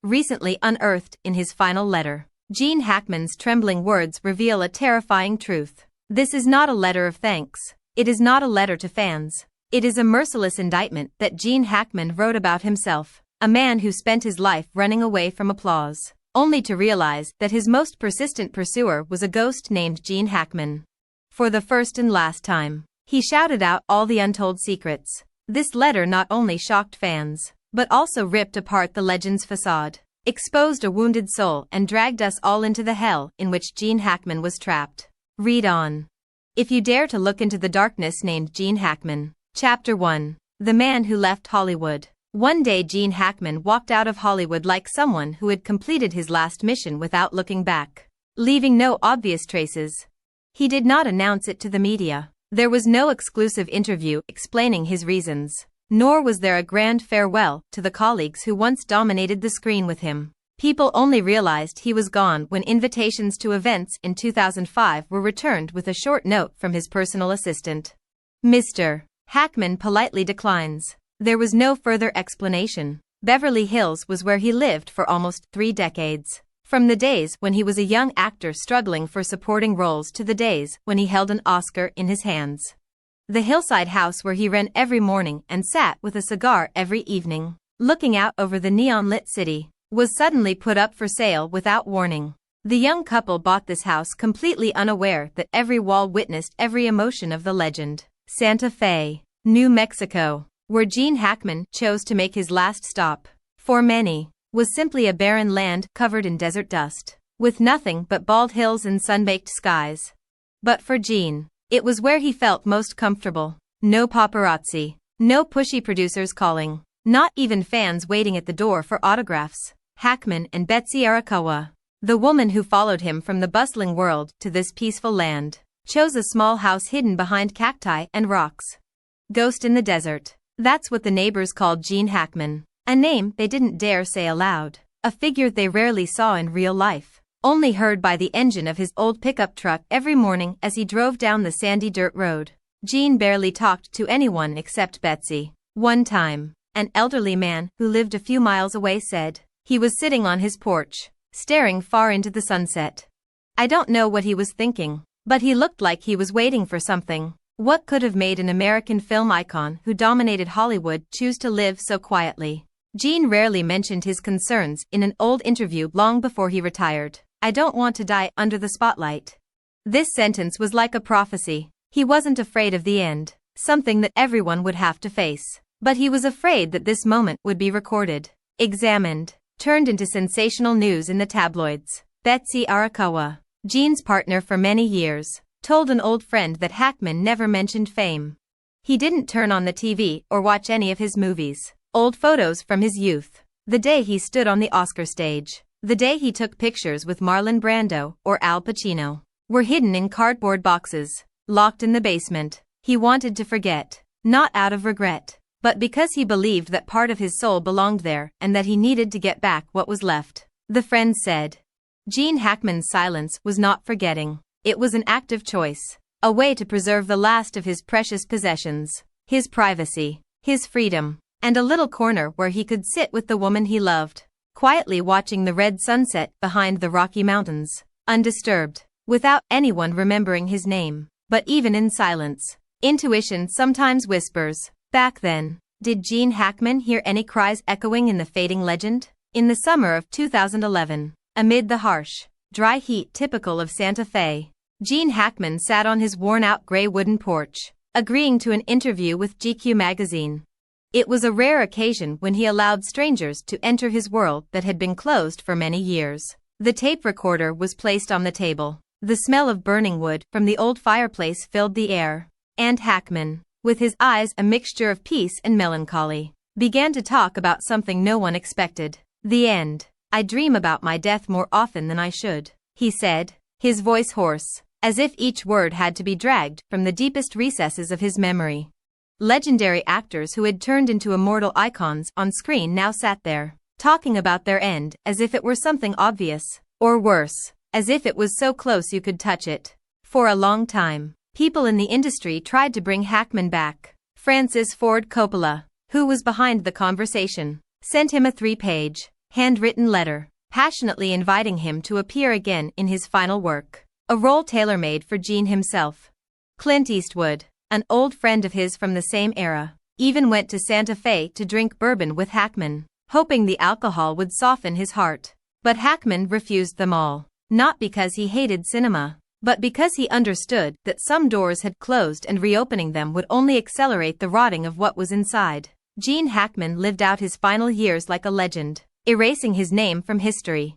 recently unearthed in his final letter. Gene Hackman's trembling words reveal a terrifying truth. This is not a letter of thanks. It is not a letter to fans. It is a merciless indictment that Gene Hackman wrote about himself, a man who spent his life running away from applause, only to realize that his most persistent pursuer was a ghost named Gene Hackman. For the first and last time, he shouted out all the untold secrets. This letter not only shocked fans, but also ripped apart the legend's facade, exposed a wounded soul and dragged us all into the hell in which Gene Hackman was trapped. Read on. If you dare to look into the darkness named Gene Hackman. Chapter 1. The Man Who Left Hollywood. One day Gene Hackman walked out of Hollywood like someone who had completed his last mission without looking back, leaving no obvious traces. He did not announce it to the media. There was no exclusive interview explaining his reasons, nor was there a grand farewell to the colleagues who once dominated the screen with him. People only realized he was gone when invitations to events in 2005 were returned with a short note from his personal assistant. Mr. Hackman politely declines. There was no further explanation. Beverly Hills was where he lived for almost 3 decades. From the days when he was a young actor struggling for supporting roles to the days when he held an Oscar in his hands. The hillside house where he ran every morning and sat with a cigar every evening, looking out over the neon-lit city, was suddenly put up for sale without warning. The young couple bought this house completely unaware that every wall witnessed every emotion of the legend. Santa Fe, New Mexico, where Gene Hackman chose to make his last stop, for many, was simply a barren land covered in desert dust, with nothing but bald hills and sun-baked skies. But for Gene, it was where he felt most comfortable. No paparazzi, no pushy producers calling, not even fans waiting at the door for autographs. Hackman and Betsy Arakawa, the woman who followed him from the bustling world to this peaceful land, chose a small house hidden behind cacti and rocks. Ghost in the desert. That's what the neighbors called Gene Hackman, a name they didn't dare say aloud, a figure they rarely saw in real life, only heard by the engine of his old pickup truck every morning as he drove down the sandy dirt road. Gene barely talked to anyone except Betsy. One time, an elderly man who lived a few miles away said he was sitting on his porch, staring far into the sunset. I don't know what he was thinking, but he looked like he was waiting for something. What could have made an American film icon who dominated Hollywood choose to live so quietly? Gene rarely mentioned his concerns in an old interview long before he retired. I don't want to die under the spotlight. This sentence was like a prophecy. He wasn't afraid of the end, something that everyone would have to face. But he was afraid that this moment would be recorded, examined, turned into sensational news in the tabloids. Betsy Arakawa, Gene's partner for many years, told an old friend that Hackman never mentioned fame. He didn't turn on the TV or watch any of his movies. Old photos from his youth, the day he stood on the Oscar stage, the day he took pictures with Marlon Brando or Al Pacino, were hidden in cardboard boxes, locked in the basement. He wanted to forget, not out of regret, but because he believed that part of his soul belonged there and that he needed to get back what was left. The friend said. Gene Hackman's silence was not forgetting. It was an active choice, a way to preserve the last of his precious possessions, his privacy, his freedom, and a little corner where he could sit with the woman he loved, quietly watching the red sunset behind the Rocky Mountains, undisturbed, without anyone remembering his name. But even in silence, intuition sometimes whispers. Back then, did Gene Hackman hear any cries echoing in the fading legend? In the summer of 2011, amid the harsh, dry heat typical of Santa Fe, Gene Hackman sat on his worn-out gray wooden porch, agreeing to an interview with GQ magazine. It was a rare occasion when he allowed strangers to enter his world that had been closed for many years. The tape recorder was placed on the table. The smell of burning wood from the old fireplace filled the air, and Hackman, with his eyes a mixture of peace and melancholy, began to talk about something no one expected. The end. I dream about my death more often than I should, he said, his voice hoarse, as if each word had to be dragged from the deepest recesses of his memory. Legendary actors who had turned into immortal icons on screen now sat there, talking about their end as if it were something obvious, or worse, as if it was so close you could touch it. For a long time, people in the industry tried to bring Hackman back. Francis Ford Coppola, who was behind the conversation, sent him a 3-page, handwritten letter, passionately inviting him to appear again in his final work, a role tailor-made for Gene himself. Clint Eastwood, an old friend of his from the same era, even went to Santa Fe to drink bourbon with Hackman, hoping the alcohol would soften his heart. But Hackman refused them all, not because he hated cinema, but because he understood that some doors had closed and reopening them would only accelerate the rotting of what was inside. Gene Hackman lived out his final years like a legend, erasing his name from history.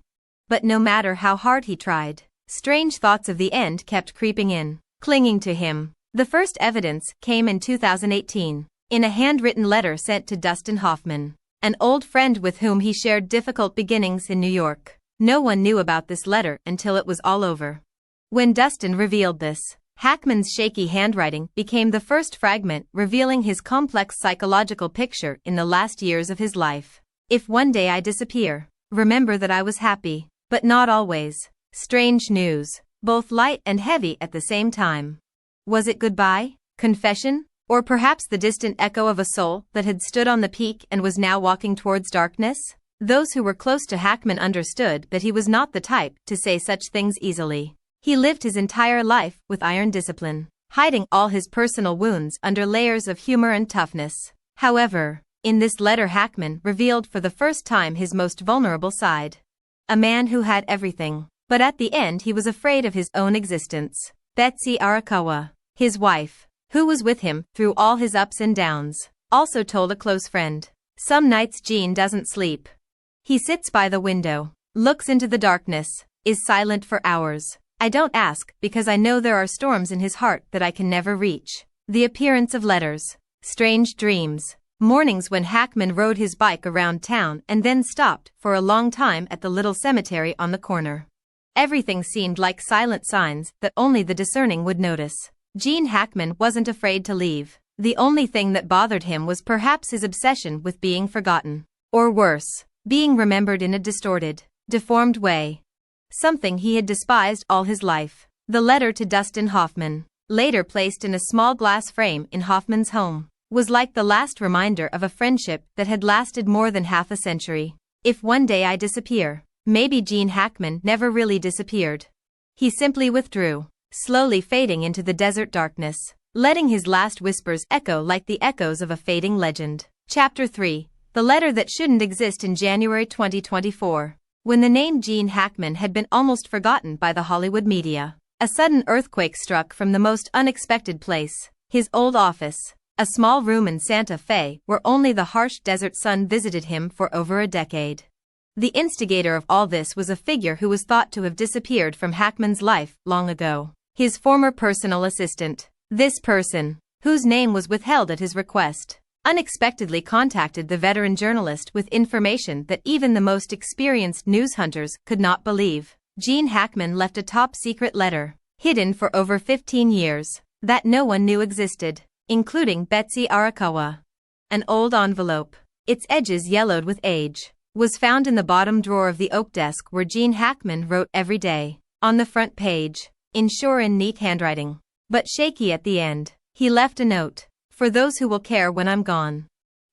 But no matter how hard he tried, strange thoughts of the end kept creeping in, clinging to him. The first evidence came in 2018, in a handwritten letter sent to Dustin Hoffman, an old friend with whom he shared difficult beginnings in New York. No one knew about this letter until it was all over. When Dustin revealed this, Hackman's shaky handwriting became the first fragment revealing his complex psychological picture in the last years of his life. If one day I disappear, remember that I was happy, but not always. Strange news, both light and heavy at the same time. Was it goodbye, confession, or perhaps the distant echo of a soul that had stood on the peak and was now walking towards darkness? Those who were close to Hackman understood that he was not the type to say such things easily. He lived his entire life with iron discipline, hiding all his personal wounds under layers of humor and toughness. However, in this letter Hackman revealed for the first time his most vulnerable side. A man who had everything, but at the end he was afraid of his own existence. Betsy Arakawa, his wife, who was with him through all his ups and downs, also told a close friend, "Some nights Gene doesn't sleep. He sits by the window, looks into the darkness, is silent for hours. I don't ask because I know there are storms in his heart that I can never reach." The appearance of letters, strange dreams, mornings when Hackman rode his bike around town and then stopped for a long time at the little cemetery on the corner. Everything seemed like silent signs that only the discerning would notice. Gene Hackman wasn't afraid to leave. The only thing that bothered him was perhaps his obsession with being forgotten. Or worse, being remembered in a distorted, deformed way. Something he had despised all his life. The letter to Dustin Hoffman, later placed in a small glass frame in Hoffman's home, was like the last reminder of a friendship that had lasted more than half a century. If one day I disappear, maybe Gene Hackman never really disappeared. He simply withdrew, slowly fading into the desert darkness, letting his last whispers echo like the echoes of a fading legend. Chapter 3. The letter that shouldn't exist. In January 2024. When the name Gene Hackman had been almost forgotten by the Hollywood media, a sudden earthquake struck from the most unexpected place, his old office, a small room in Santa Fe where only the harsh desert sun visited him for over a decade. The instigator of all this was a figure who was thought to have disappeared from Hackman's life long ago, his former personal assistant. This person, whose name was withheld at his request, unexpectedly contacted the veteran journalist with information that even the most experienced news hunters could not believe. Gene Hackman left a top-secret letter, hidden for over 15 years, that no one knew existed, including Betsy Arakawa. An old envelope, its edges yellowed with age, was found in the bottom drawer of the oak desk where Gene Hackman wrote every day. On the front page, in neat handwriting, but shaky at the end, he left a note. "For those who will care when I'm gone."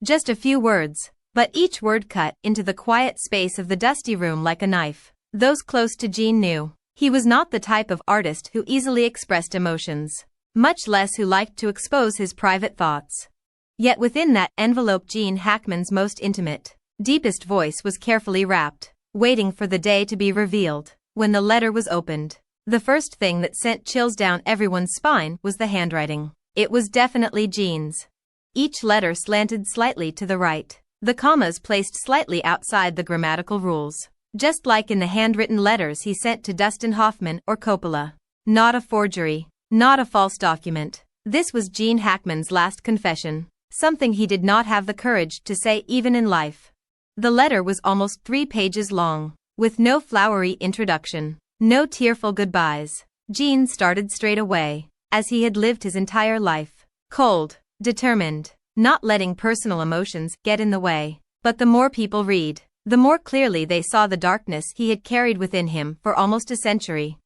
Just a few words, but each word cut into the quiet space of the dusty room like a knife. Those close to Gene knew he was not the type of artist who easily expressed emotions, much less who liked to expose his private thoughts. Yet within that envelope Gene Hackman's most intimate, deepest voice was carefully wrapped, waiting for the day to be revealed. When the letter was opened, the first thing that sent chills down everyone's spine was the handwriting. It was definitely Gene's. Each letter slanted slightly to the right, the commas placed slightly outside the grammatical rules, just like in the handwritten letters he sent to Dustin Hoffman or Coppola. Not a forgery, not a false document. This was Gene Hackman's last confession, something he did not have the courage to say even in life. The letter was almost 3 pages long, with no flowery introduction, no tearful goodbyes. Gene started straight away, as he had lived his entire life, cold, determined, not letting personal emotions get in the way. But the more people read, the more clearly they saw the darkness he had carried within him for almost a century.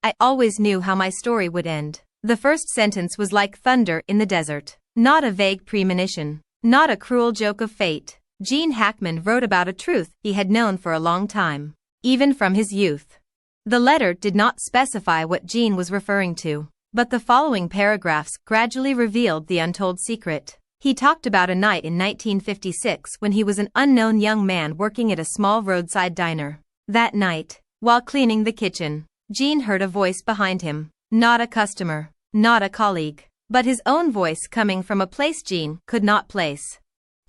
"I always knew how my story would end." The first sentence was like thunder in the desert, not a vague premonition, not a cruel joke of fate, Gene Hackman wrote about a truth he had known for a long time, even from his youth. The letter did not specify what Gene was referring to, but the following paragraphs gradually revealed the untold secret. He talked about a night in 1956 when he was an unknown young man working at a small roadside diner. That night, while cleaning the kitchen, Gene heard a voice behind him. Not a customer, not a colleague, but his own voice coming from a place Gene could not place.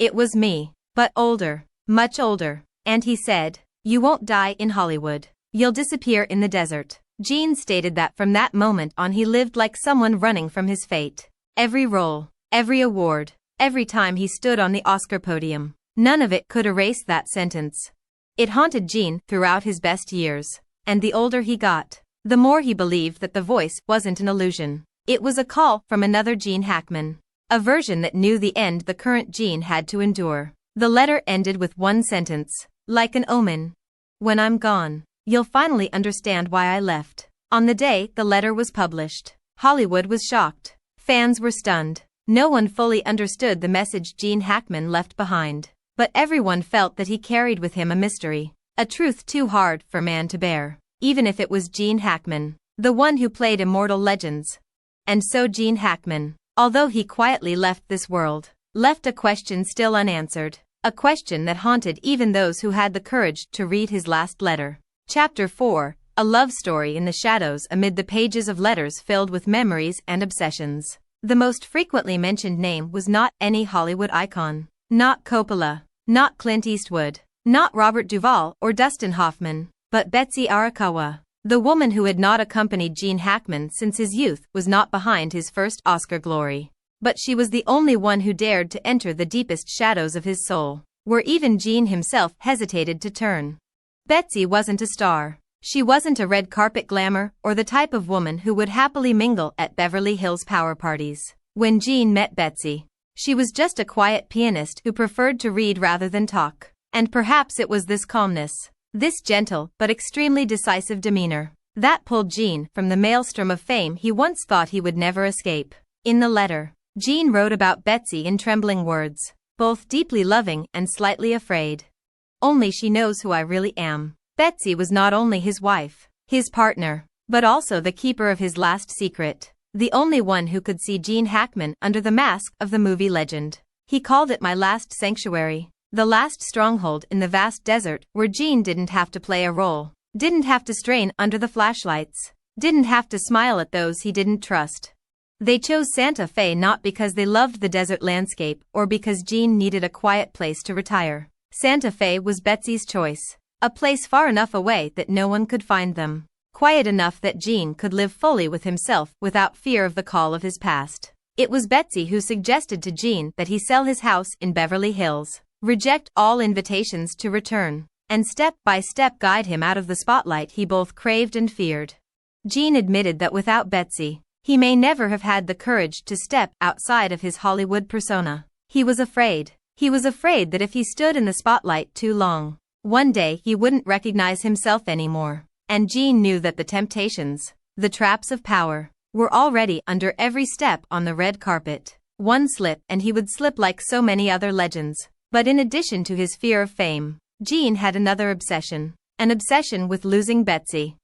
It was me, but older, much older, and he said, "You won't die in Hollywood. You'll disappear in the desert." Gene stated that from that moment on he lived like someone running from his fate. Every role, every award, every time he stood on the Oscar podium, none of it could erase that sentence. It haunted Gene throughout his best years, and the older he got, the more he believed that the voice wasn't an illusion. It was a call from another Gene Hackman, a version that knew the end the current Gene had to endure. The letter ended with one sentence, like an omen. "When I'm gone, you'll finally understand why I left." On the day the letter was published, Hollywood was shocked. Fans were stunned. No one fully understood the message Gene Hackman left behind, but everyone felt that he carried with him a mystery, a truth too hard for man to bear, even if it was Gene Hackman, the one who played immortal legends. And so Gene Hackman, although he quietly left this world, left a question still unanswered, a question that haunted even those who had the courage to read his last letter. Chapter 4, a love story in the shadows amid the pages of letters filled with memories and obsessions. The most frequently mentioned name was not any Hollywood icon, not Coppola, not Clint Eastwood, not Robert Duvall or Dustin Hoffman, but Betsy Arakawa. The woman who had not accompanied Gene Hackman since his youth was not behind his first Oscar glory, but she was the only one who dared to enter the deepest shadows of his soul, where even Gene himself hesitated to turn. Betsy wasn't a star. She wasn't a red carpet glamour or the type of woman who would happily mingle at Beverly Hills power parties. When Gene met Betsy, she was just a quiet pianist who preferred to read rather than talk. And perhaps it was this calmness, this gentle but extremely decisive demeanor, that pulled Gene from the maelstrom of fame he once thought he would never escape. In the letter, Gene wrote about Betsy in trembling words, both deeply loving and slightly afraid. "Only she knows who I really am." Betsy was not only his wife, his partner, but also the keeper of his last secret, the only one who could see Gene Hackman under the mask of the movie legend. He called it my last sanctuary, the last stronghold in the vast desert where Gene didn't have to play a role, didn't have to strain under the flashlights, didn't have to smile at those he didn't trust. They chose Santa Fe not because they loved the desert landscape or because Gene needed a quiet place to retire. Santa Fe was Betsy's choice. A place far enough away that no one could find them, quiet enough that Gene could live fully with himself without fear of the call of his past. It was Betsy who suggested to Gene that he sell his house in Beverly Hills, reject all invitations to return, and step by step guide him out of the spotlight he both craved and feared. Gene admitted that without Betsy, he may never have had the courage to step outside of his Hollywood persona. He was afraid. He was afraid that if he stood in the spotlight too long, one day he wouldn't recognize himself anymore. And Gene knew that the temptations, the traps of power, were already under every step on the red carpet. One slip and he would slip like so many other legends. But in addition to his fear of fame, Gene had another obsession, an obsession with losing Betsy.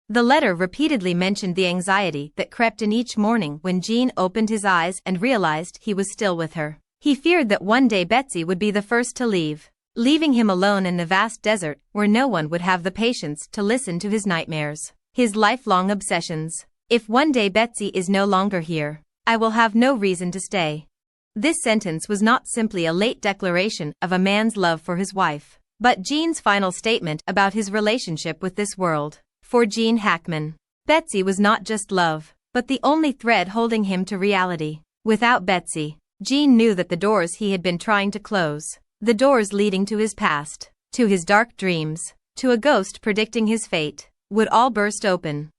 The letter repeatedly mentioned the anxiety that crept in each morning when Gene opened his eyes and realized he was still with her. He feared that one day Betsy would be the first to leave, leaving him alone in the vast desert where no one would have the patience to listen to his nightmares, his lifelong obsessions. "If one day Betsy is no longer here, I will have no reason to stay." This sentence was not simply a late declaration of a man's love for his wife, but Gene's final statement about his relationship with this world. For Gene Hackman, Betsy was not just love, but the only thread holding him to reality. Without Betsy, Gene knew that the doors he had been trying to close, the doors leading to his past, to his dark dreams, to a ghost predicting his fate, would all burst open.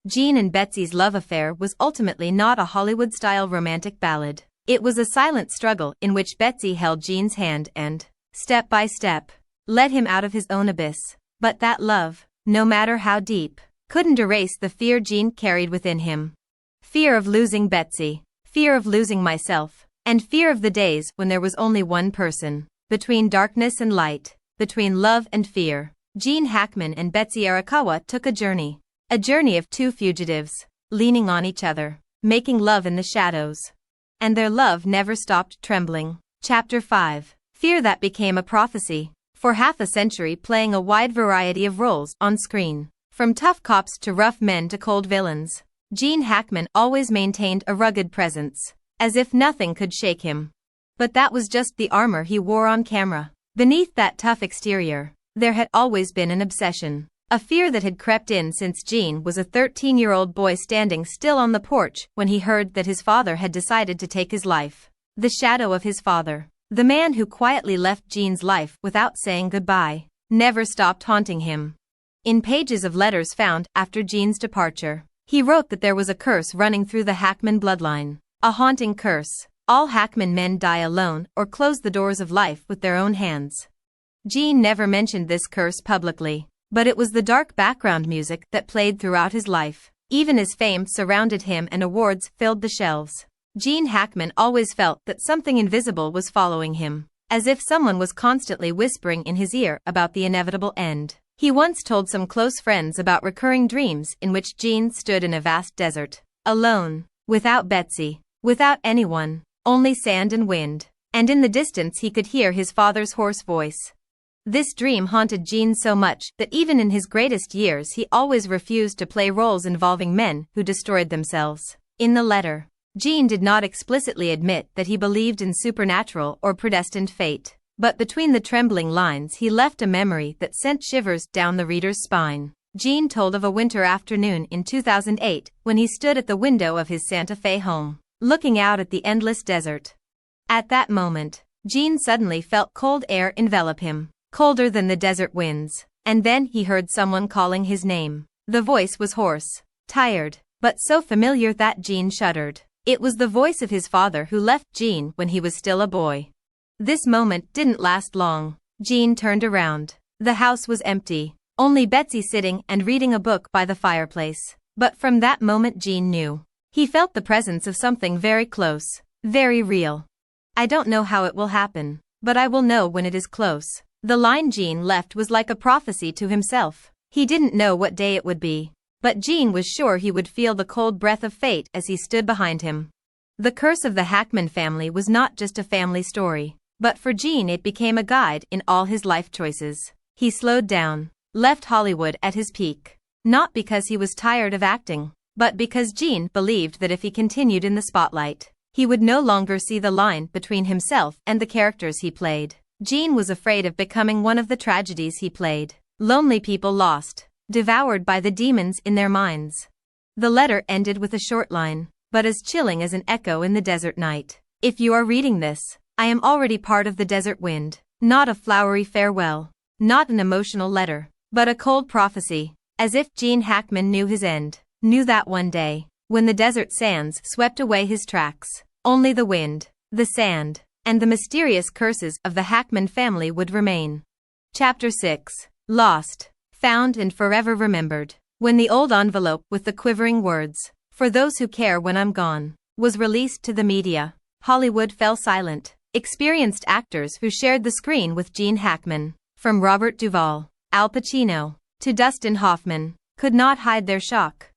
Gene and Betsy's love affair was ultimately not a Hollywood-style romantic ballad. It was a silent struggle in which Betsy held Gene's hand and, step by step, led him out of his own abyss. But that love, no matter how deep, couldn't erase the fear Gene carried within him. Fear of losing Betsy, fear of losing myself, and fear of the days when there was only one person, between darkness and light, between love and fear. Gene Hackman and Betsy Arakawa took a journey of two fugitives, leaning on each other, making love in the shadows. And their love never stopped trembling. Chapter 5. Fear that became a prophecy. For half a century playing a wide variety of roles on screen, from tough cops to rough men to cold villains, Gene Hackman always maintained a rugged presence, as if nothing could shake him. But that was just the armor he wore on camera. Beneath that tough exterior, there had always been an obsession, a fear that had crept in since Gene was a 13-year-old boy standing still on the porch when he heard that his father had decided to take his life. The shadow of his father, the man who quietly left Gene's life without saying goodbye, never stopped haunting him. In pages of letters found after Gene's departure, he wrote that there was a curse running through the Hackman bloodline, a haunting curse. All Hackman men die alone or close the doors of life with their own hands. Gene never mentioned this curse publicly, but it was the dark background music that played throughout his life. Even as fame surrounded him and awards filled the shelves, Gene Hackman always felt that something invisible was following him, as if someone was constantly whispering in his ear about the inevitable end. He once told some close friends about recurring dreams in which Gene stood in a vast desert, alone, without Betsy, without anyone. Only sand and wind, and in the distance he could hear his father's hoarse voice. This dream haunted Gene so much that even in his greatest years he always refused to play roles involving men who destroyed themselves. In the letter, Gene did not explicitly admit that he believed in supernatural or predestined fate, but between the trembling lines he left a memory that sent shivers down the reader's spine. Gene told of a winter afternoon in 2008 when he stood at the window of his Santa Fe home, looking out at the endless desert. At that moment, Gene suddenly felt cold air envelop him, colder than the desert winds, and then he heard someone calling his name. The voice was hoarse, tired, but so familiar that Gene shuddered. It was the voice of his father who left Gene when he was still a boy. This moment didn't last long. Gene turned around. The house was empty, only Betsy sitting and reading a book by the fireplace. But from that moment Gene knew. He felt the presence of something very close, very real. I don't know how it will happen, but I will know when it is close. The line Gene left was like a prophecy to himself. He didn't know what day it would be, but Gene was sure he would feel the cold breath of fate as he stood behind him. The curse of the Hackman family was not just a family story, but for Gene it became a guide in all his life choices. He slowed down, left Hollywood at his peak, not because he was tired of acting, but because Gene believed that if he continued in the spotlight, he would no longer see the line between himself and the characters he played. Gene was afraid of becoming one of the tragedies he played. Lonely people lost, devoured by the demons in their minds. The letter ended with a short line, but as chilling as an echo in the desert night. If you are reading this, I am already part of the desert wind, not a flowery farewell, not an emotional letter, but a cold prophecy, as if Gene Hackman knew his end. Knew that one day, when the desert sands swept away his tracks, only the wind, the sand, and the mysterious curses of the Hackman family would remain. Chapter 6. Lost, Found and Forever Remembered. When the old envelope with the quivering words, "For those who care when I'm gone," was released to the media, Hollywood fell silent. Experienced actors who shared the screen with Gene Hackman, from Robert Duvall, Al Pacino, to Dustin Hoffman, could not hide their shock.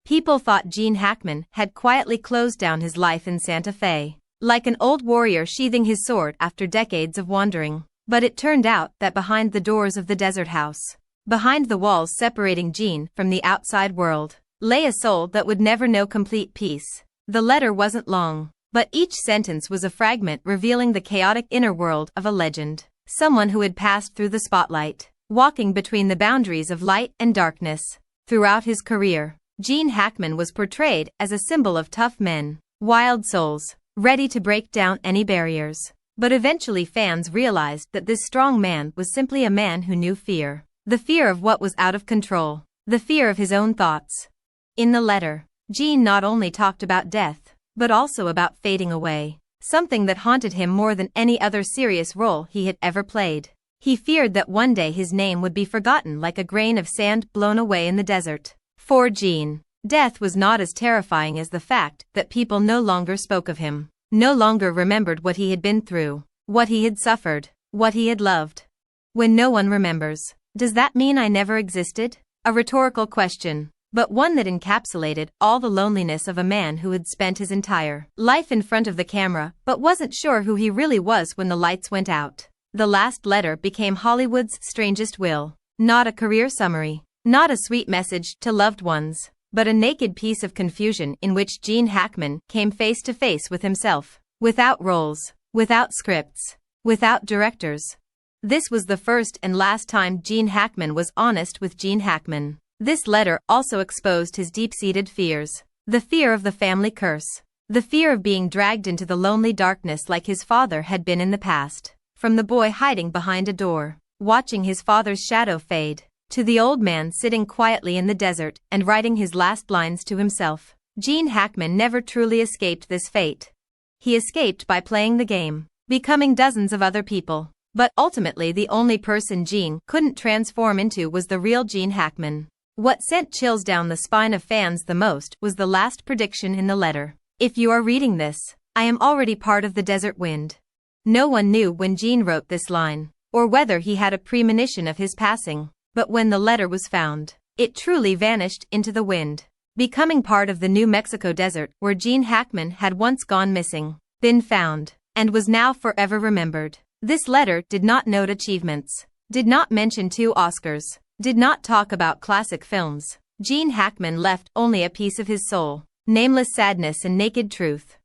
People thought Gene Hackman had quietly closed down his life in Santa Fe, like an old warrior sheathing his sword after decades of wandering. But it turned out that behind the doors of the desert house, behind the walls separating Gene from the outside world, lay a soul that would never know complete peace. The letter wasn't long, but each sentence was a fragment revealing the chaotic inner world of a legend, someone who had passed through the spotlight, walking between the boundaries of light and darkness. Throughout his career, Gene Hackman was portrayed as a symbol of tough men, wild souls, ready to break down any barriers. But eventually fans realized that this strong man was simply a man who knew fear. The fear of what was out of control. The fear of his own thoughts. In the letter, Gene not only talked about death, but also about fading away, something that haunted him more than any other serious role he had ever played. He feared that one day his name would be forgotten like a grain of sand blown away in the desert. For Gene, death was not as terrifying as the fact that people no longer spoke of him, no longer remembered what he had been through, what he had suffered, what he had loved. When no one remembers, does that mean I never existed? A rhetorical question, but one that encapsulated all the loneliness of a man who had spent his entire life in front of the camera but wasn't sure who he really was when the lights went out. The last letter became Hollywood's strangest will. Not a career summary, not a sweet message to loved ones, but a naked piece of confusion in which Gene Hackman came face to face with himself. Without roles, without scripts, without directors. This was the first and last time Gene Hackman was honest with Gene Hackman. This letter also exposed his deep-seated fears. The fear of the family curse. The fear of being dragged into the lonely darkness like his father had been in the past. From the boy hiding behind a door, watching his father's shadow fade, to the old man sitting quietly in the desert and writing his last lines to himself. Gene Hackman never truly escaped this fate. He escaped by playing the game, becoming dozens of other people. But ultimately the only person Gene couldn't transform into was the real Gene Hackman. What sent chills down the spine of fans the most was the last prediction in the letter. If you are reading this, I am already part of the desert wind. No one knew when Gene wrote this line, or whether he had a premonition of his passing, but when the letter was found, it truly vanished into the wind, becoming part of the New Mexico desert where Gene Hackman had once gone missing, been found, and was now forever remembered. This letter did not note achievements, did not mention 2 Oscars, did not talk about classic films. Gene Hackman left only a piece of his soul, nameless sadness and naked truth.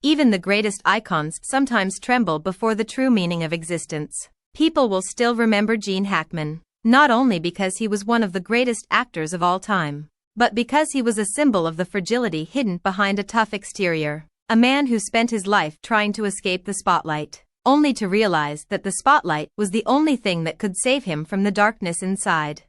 Even the greatest icons sometimes tremble before the true meaning of existence. People will still remember Gene Hackman, not only because he was one of the greatest actors of all time, but because he was a symbol of the fragility hidden behind a tough exterior. A man who spent his life trying to escape the spotlight, only to realize that the spotlight was the only thing that could save him from the darkness inside.